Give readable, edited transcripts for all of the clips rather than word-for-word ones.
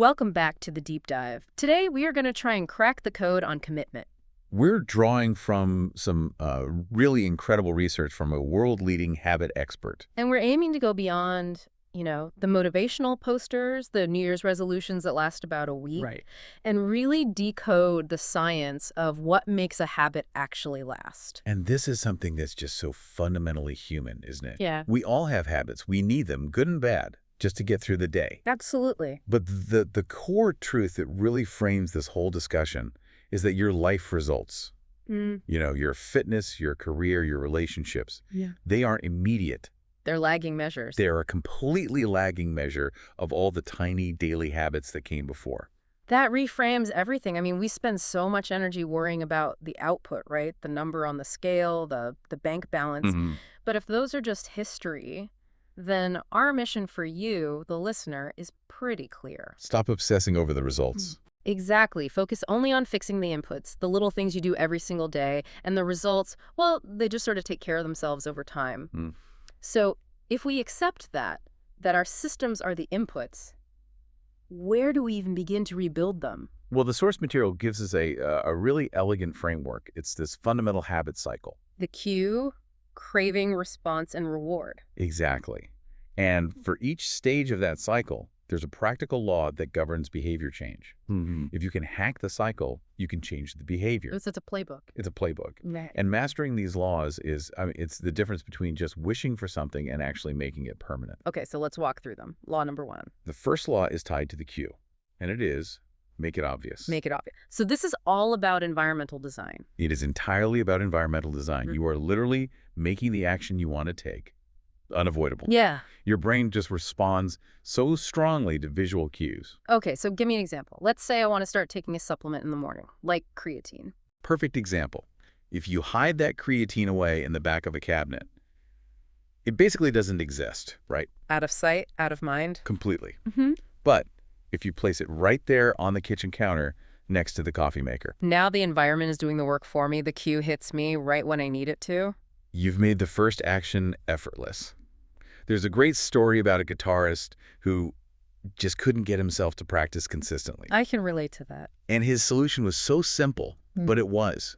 Welcome back to the deep dive. Today, we are going to try and crack the code on commitment. We're drawing from some really incredible research from a world-leading habit expert. And we're aiming to go beyond, the motivational posters, the New Year's resolutions that last about a week, Right. and really decode the science of what makes a habit actually last. And this is something that's just so fundamentally human, isn't it? Yeah. We all have habits. We need them, good and bad, just to get through the day. Absolutely. But the core truth that really frames this whole discussion is that your life results, your fitness, your career, your relationships, they aren't immediate. They're lagging measures. They're a completely lagging measure of all the tiny daily habits that came before. That reframes everything. I mean, we spend so much energy worrying about the output, right? The number on the scale, the bank balance. But if those are just history, then our mission for you, the listener, is pretty clear. Stop obsessing over the results. Exactly. Focus only on fixing the inputs, the little things you do every single day, and the results, well, they just sort of take care of themselves over time. So if we accept that our systems are the inputs, where do we even begin to rebuild them? Well, the source material gives us a really elegant framework. It's this fundamental habit cycle. The cue, craving, response, and reward. Exactly. And for each stage of that cycle, there's a practical law that governs behavior change. If you can hack the cycle, you can change the behavior. It's a playbook. It's a playbook. Right. And mastering these laws is, it's the difference between just wishing for something and actually making it permanent. Okay, so let's walk through them. Law number 1. The first law is tied to the cue, and it is make it obvious. Make it obvious. So this is all about environmental design. It is entirely about environmental design. You are literally making the action you want to take unavoidable. Yeah. Your brain just responds so strongly to visual cues. Okay, so give me an example. Let's say I want to start taking a supplement in the morning, like creatine. Perfect example. If you hide that creatine away in the back of a cabinet, it basically doesn't exist, right? Out of sight, out of mind. Completely. But if you place it right there on the kitchen counter next to the coffee maker, Now the environment is doing the work for me. The cue hits me right when I need it to. you've made the first action effortless. There's a great story about a guitarist who just couldn't get himself to practice consistently. I can relate to that. And his solution was so simple, but it was.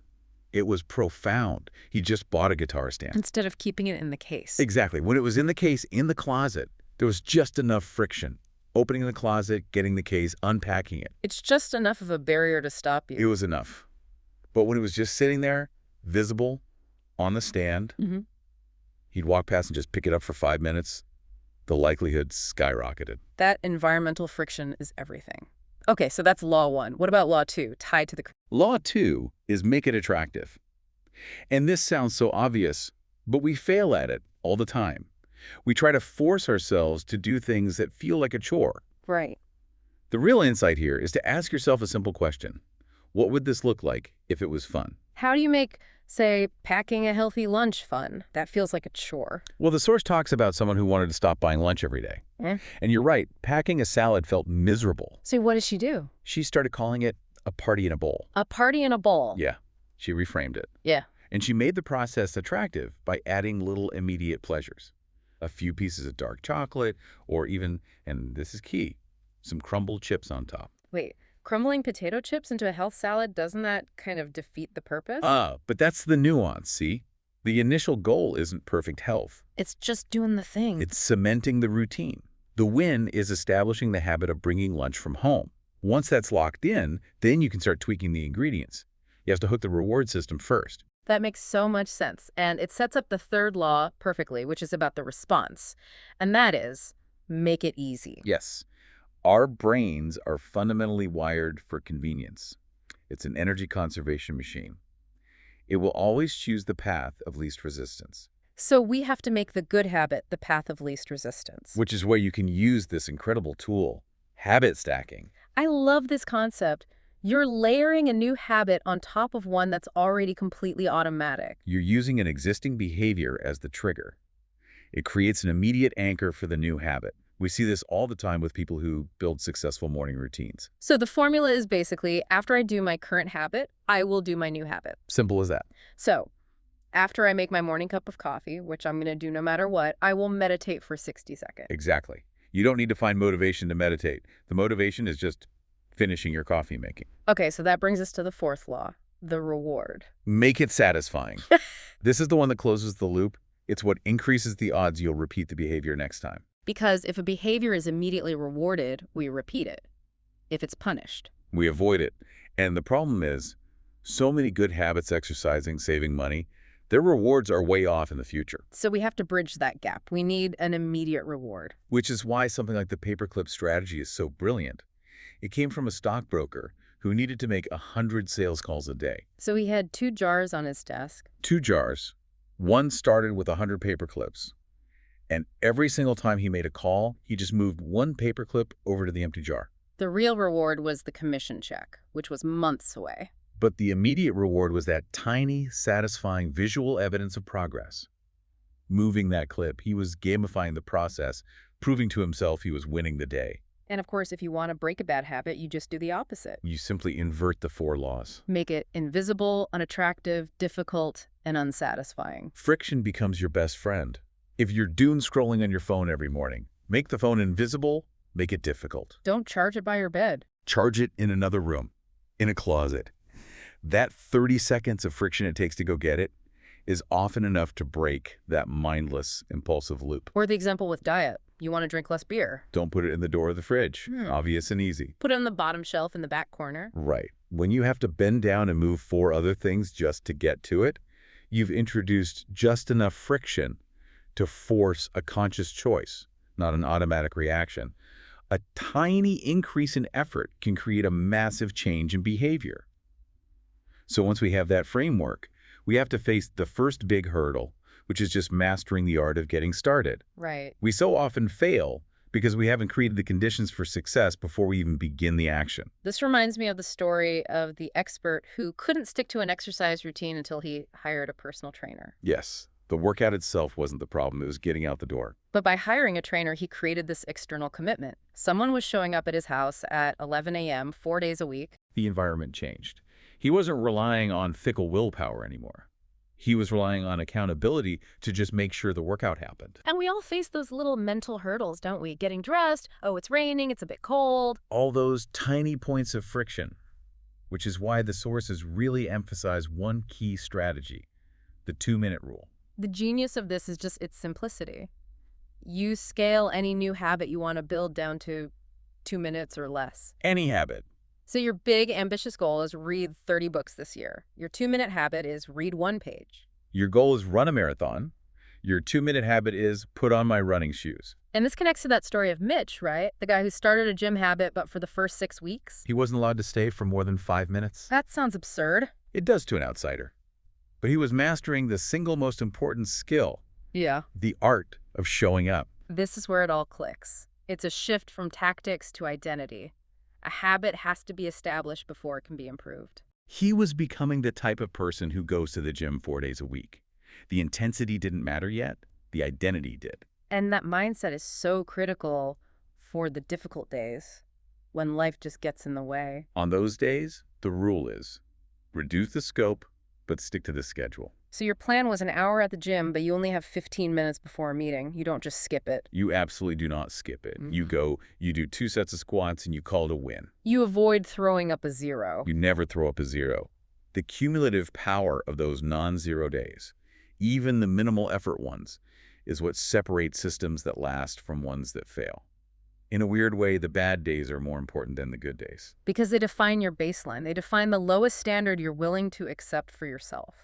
It was profound. He just bought a guitar stand. Instead of keeping it in the case. Exactly. When it was in the case, in the closet, there was just enough friction. Opening the closet, getting the case, unpacking it. It's just enough of a barrier to stop you. It was enough. But when it was just sitting there, visible, on the stand, he'd walk past and just pick it up for 5 minutes. The likelihood skyrocketed. That environmental friction is everything. Okay, so that's law 1. What about law 2, tied to the... Law 2 is make it attractive. And this sounds so obvious, but we fail at it all the time. We try to force ourselves to do things that feel like a chore. Right. The real insight here is to ask yourself a simple question. What would this look like if it was fun? How do you make, say, packing a healthy lunch fun? That feels like a chore. Well, the source talks about someone who wanted to stop buying lunch every day. And you're right, packing a salad felt miserable. So what does she do? She started calling it a party in a bowl. A party in a bowl. Yeah, she reframed it. Yeah. And she made the process attractive by adding little immediate pleasures. A few pieces of dark chocolate, or even, and this is key, some crumbled chips on top. Wait, crumbling potato chips into a health salad, doesn't that kind of defeat the purpose? But that's the nuance, see? The initial goal isn't perfect health. It's just doing the thing. It's cementing the routine. The win is establishing the habit of bringing lunch from home. Once that's locked in, then you can start tweaking the ingredients. You have to hook the reward system first. That makes so much sense. And it sets up the third law perfectly, which is about the response. And that is, make it easy. Yes. Our brains are fundamentally wired for convenience. It's an energy conservation machine. It will always choose the path of least resistance. So we have to make the good habit the path of least resistance. Which is where you can use this incredible tool, habit stacking. I love this concept. You're layering a new habit on top of one that's already completely automatic. You're using an existing behavior as the trigger. It creates an immediate anchor for the new habit. We see this all the time with people who build successful morning routines. So the formula is basically, after I do my current habit, I will do my new habit. Simple as that. So after I make my morning cup of coffee, which I'm going to do no matter what, I will meditate for 60 seconds. Exactly. You don't need to find motivation to meditate. The motivation is just finishing your coffee making. Okay, so that brings us to the fourth law, the reward. Make it satisfying. This is the one that closes the loop. It's what increases the odds you'll repeat the behavior next time. Because if a behavior is immediately rewarded, we repeat it. If it's punished, We avoid it. And the problem is, so many good habits, exercising, saving money, their rewards are way off in the future. so we have to bridge that gap. We need an immediate reward. Which is why something like the paperclip strategy is so brilliant. It came from a stockbroker who needed to make 100 sales calls a day. So he had 2 jars on his desk. 2 jars. One started with 100 paperclips. And every single time he made a call, he just moved 1 paperclip over to the empty jar. The real reward was the commission check, which was months away. But the immediate reward was that tiny, satisfying visual evidence of progress. Moving that clip, he was gamifying the process, proving to himself he was winning the day. And of course, if you want to break a bad habit, you just do the opposite. You simply invert the 4 laws. Make it invisible, unattractive, difficult, and unsatisfying. Friction becomes your best friend. If you're doom scrolling on your phone every morning, make the phone invisible, make it difficult. Don't charge it by your bed. Charge it in another room, in a closet. That 30 seconds of friction it takes to go get it is often enough to break that mindless, impulsive loop. Or the example with diet. You want to drink less beer. Don't put it in the door of the fridge. Obvious and easy. Put it on the bottom shelf in the back corner. Right. When you have to bend down and move 4 other things just to get to it, you've introduced just enough friction to force a conscious choice, not an automatic reaction. A tiny increase in effort can create a massive change in behavior. So once we have that framework, we have to face the first big hurdle, which is just mastering the art of getting started. Right. We so often fail because we haven't created the conditions for success before we even begin the action. This reminds me of the story of the expert who couldn't stick to an exercise routine until he hired a personal trainer. Yes, the workout itself wasn't the problem. It was getting out the door. But by hiring a trainer, he created this external commitment. Someone was showing up at his house at 11 a.m., 4 days a week. The environment changed. He wasn't relying on fickle willpower anymore. He was relying on accountability to just make sure the workout happened. And we all face those little mental hurdles, don't we? Getting dressed, oh, it's raining, it's a bit cold. All those tiny points of friction, which is why the sources really emphasize one key strategy, the 2-minute rule. The genius of this is just its simplicity. You scale any new habit you want to build down to 2 minutes or less. Any habit. So your big, ambitious goal is read 30 books this year. Your 2-minute habit is read 1 page. Your goal is run a marathon. Your 2-minute habit is put on my running shoes. And this connects to that story of Mitch, right? The guy who started a gym habit, but for the first 6 weeks. He wasn't allowed to stay for more than 5 minutes. That sounds absurd. It does to an outsider. But he was mastering the single most important skill, Yeah. the art of showing up. This is where it all clicks. It's a shift from tactics to identity. A habit has to be established before it can be improved. He was becoming the type of person who goes to the gym 4 days a week. The intensity didn't matter yet. The identity did. And that mindset is so critical for the difficult days when life just gets in the way. On those days, the rule is reduce the scope, but stick to the schedule. So your plan was an hour at the gym, but you only have 15 minutes before a meeting. You don't just skip it. You absolutely do not skip it. You do 2 sets of squats, and you call it a win. You avoid throwing up a 0. You never throw up a 0. The cumulative power of those non-zero days, even the minimal effort ones, is what separates systems that last from ones that fail. In a weird way, the bad days are more important than the good days. Because they define your baseline. They define the lowest standard you're willing to accept for yourself.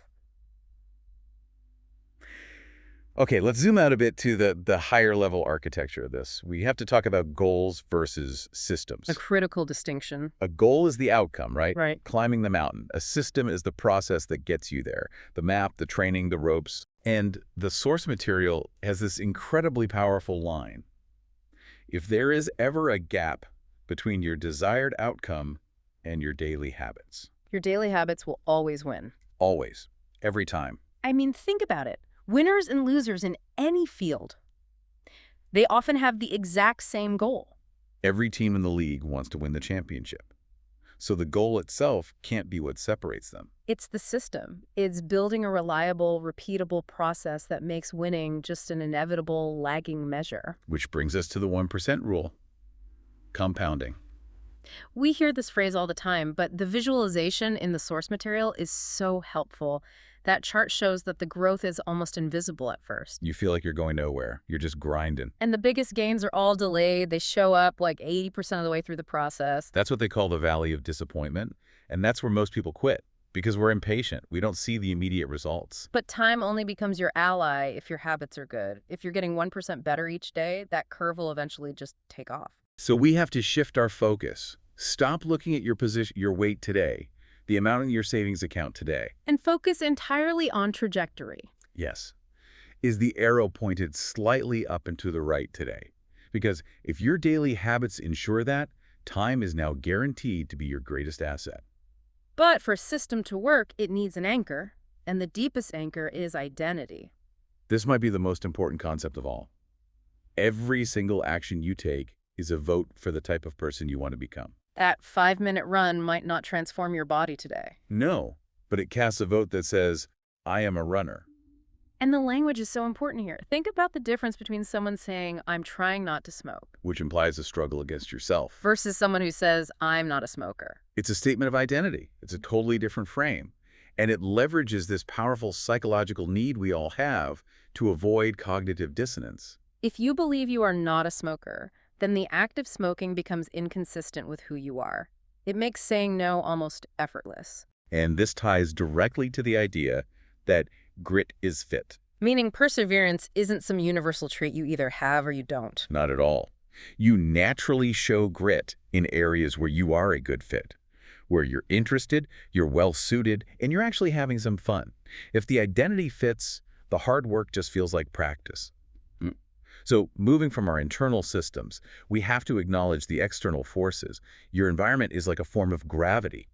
Okay, let's zoom out a bit to the higher level architecture of this. We have to talk about goals versus systems. A critical distinction. A goal is the outcome, right? Right. Climbing the mountain. A system is the process that gets you there. The map, the training, the ropes. And the source material has this incredibly powerful line. If there is ever a gap between your desired outcome and your daily habits. Your daily habits will always win. Always. Every time. I mean, think about it. Winners and losers in any field, they often have the exact same goal. Every team in the league wants to win the championship. So the goal itself can't be what separates them. It's the system. It's building a reliable, repeatable process that makes winning just an inevitable lagging measure. Which brings us to the 1% rule, compounding. We hear this phrase all the time, but the visualization in the source material is so helpful. That chart shows that the growth is almost invisible at first. You feel like you're going nowhere. You're just grinding. And the biggest gains are all delayed. They show up like 80% of the way through the process. That's what they call the valley of disappointment. And that's where most people quit because we're impatient. We don't see the immediate results. But time only becomes your ally if your habits are good. If you're getting 1% better each day, that curve will eventually just take off. So we have to shift our focus. Stop looking at your position, your weight today, the amount in your savings account today. And focus entirely on trajectory. Yes. Is the arrow pointed slightly up and to the right today? Because if your daily habits ensure that, time is now guaranteed to be your greatest asset. But for a system to work, it needs an anchor. And the deepest anchor is identity. This might be the most important concept of all. Every single action you take is a vote for the type of person you want to become. That 5-minute run might not transform your body today. No, but it casts a vote that says, I am a runner. And the language is so important here. Think about the difference between someone saying, I'm trying not to smoke, Which implies a struggle against yourself. versus someone who says, I'm not a smoker. It's a statement of identity. It's a totally different frame. And it leverages this powerful psychological need we all have to avoid cognitive dissonance. If you believe you are not a smoker, then the act of smoking becomes inconsistent with who you are. It makes saying no almost effortless. And this ties directly to the idea that grit is fit. Meaning perseverance isn't some universal trait you either have or you don't. Not at all. You naturally show grit in areas where you are a good fit, where you're interested, you're well-suited, and you're actually having some fun. If the identity fits, the hard work just feels like practice. So moving from our internal systems, we have to acknowledge the external forces. Your environment is like a form of gravity.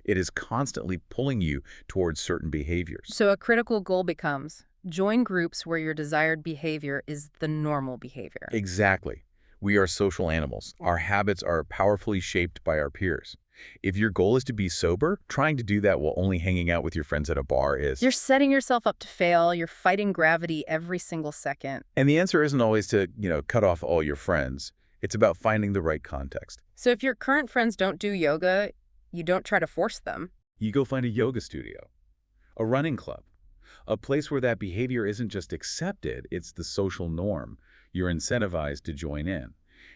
It is constantly pulling you towards certain behaviors. So a critical goal becomes, join groups where your desired behavior is the normal behavior. Exactly. We are social animals. Our habits are powerfully shaped by our peers. If your goal is to be sober, trying to do that while only hanging out with your friends at a bar is... You're setting yourself up to fail. You're fighting gravity every single second. And the answer isn't always to, cut off all your friends. It's about finding the right context. So if your current friends don't do yoga, you don't try to force them. You go find a yoga studio, a running club, a place where that behavior isn't just accepted, it's the social norm. You're incentivized to join in.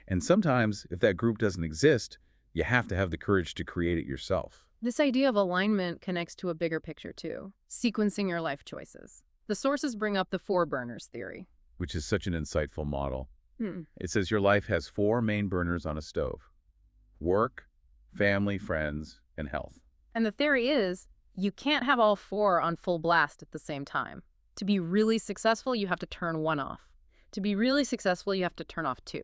And sometimes, if that group doesn't exist, you have to have the courage to create it yourself. This idea of alignment connects to a bigger picture too, sequencing your life choices. The sources bring up the 4 burners theory. Which is such an insightful model. It says your life has 4 main burners on a stove: work, family, friends, and health. And the theory is, you can't have all 4 on full blast at the same time. To be really successful, you have to turn 1 off. To be really successful, you have to turn off 2.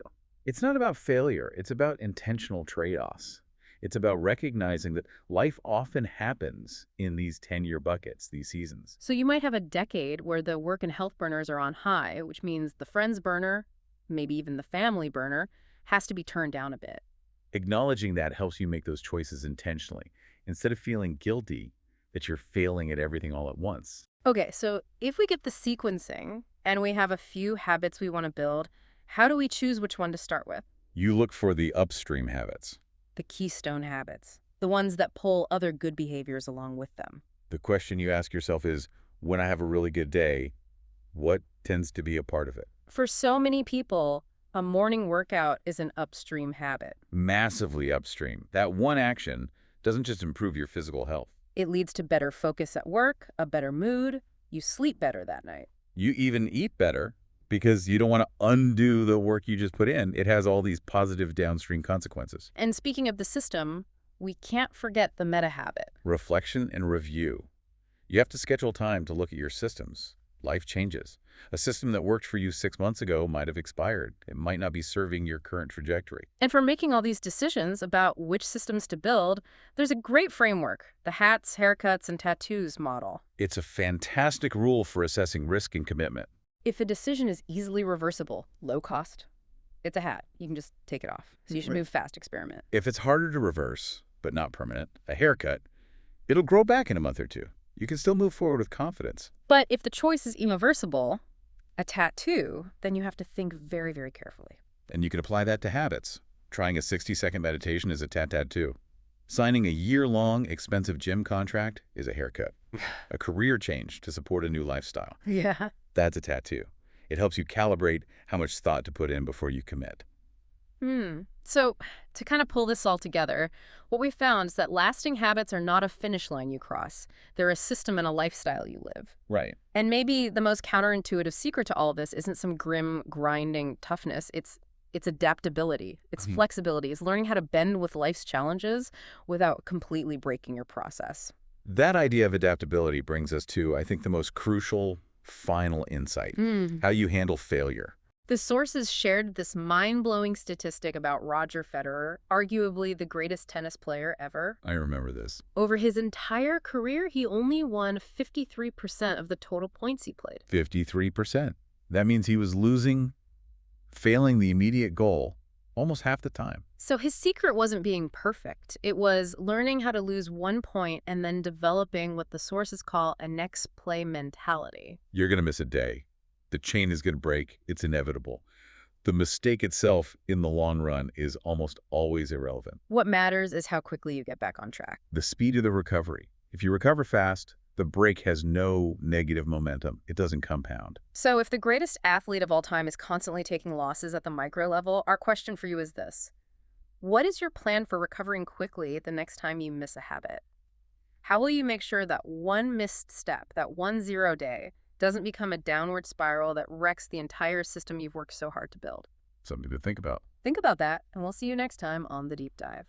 It's not about failure. It's about intentional trade-offs. It's about recognizing that life often happens in these 10-year buckets, these seasons. So you might have a decade where the work and health burners are on high, which means the friends burner, maybe even the family burner, has to be turned down a bit. Acknowledging that helps you make those choices intentionally, instead of feeling guilty that you're failing at everything all at once. Okay, so if we get the sequencing and we have a few habits we want to build, how do we choose which one to start with? You look for the upstream habits. The keystone habits, the ones that pull other good behaviors along with them. The question you ask yourself is, when I have a really good day, what tends to be a part of it? For so many people, a morning workout is an upstream habit. Massively upstream. That one action doesn't just improve your physical health. It leads to better focus at work, a better mood. You sleep better that night. You even eat better because you don't want to undo the work you just put in. It has all these positive downstream consequences. And speaking of the system, we can't forget the meta habit. Reflection and review. You have to schedule time to look at your systems. Life changes. A system that worked for you 6 months ago might have expired. It might not be serving your current trajectory. And for making all these decisions about which systems to build, there's a great framework, the hats, haircuts, and tattoos model. It's a fantastic rule for assessing risk and commitment. If a decision is easily reversible, low cost, it's a hat. You can just take it off. So you should move fast experiment. If it's harder to reverse, but not permanent. A haircut, it'll grow back in a month or two. You can still move forward with confidence. But if the choice is irreversible, a tattoo, then you have to think very, very carefully. And you can apply that to habits. Trying a 60-second meditation is a tattoo. Signing a year-long, expensive gym contract is a haircut. A career change to support a new lifestyle. Yeah. That's a tattoo. It helps you calibrate how much thought to put in before you commit. So to kind of pull this all together, what we found is that lasting habits are not a finish line you cross. They're a system and a lifestyle you live. Right. And maybe the most counterintuitive secret to all of this isn't some grim, grinding toughness. It's adaptability. It's flexibility. It's learning how to bend with life's challenges without completely breaking your process. That idea of adaptability brings us to, I think, the most crucial final insight, how you handle failure. The sources shared this mind-blowing statistic about Roger Federer, arguably the greatest tennis player ever. I remember this. Over his entire career, he only won 53% of the total points he played. 53%. That means he was failing the immediate goal almost half the time. So his secret wasn't being perfect. It was learning how to lose 1 point and then developing what the sources call a next play mentality. You're going to miss a day. The chain is going to break. It's inevitable. The mistake itself in the long run is almost always irrelevant. What matters is how quickly you get back on track. The speed of the recovery. If you recover fast, the break has no negative momentum. It doesn't compound. So if the greatest athlete of all time is constantly taking losses at the micro level, our question for you is this. What is your plan for recovering quickly the next time you miss a habit? How will you make sure that one missed step, that 1 0 day, doesn't become a downward spiral that wrecks the entire system you've worked so hard to build? Something to think about. Think about that, and we'll see you next time on The Deep Dive.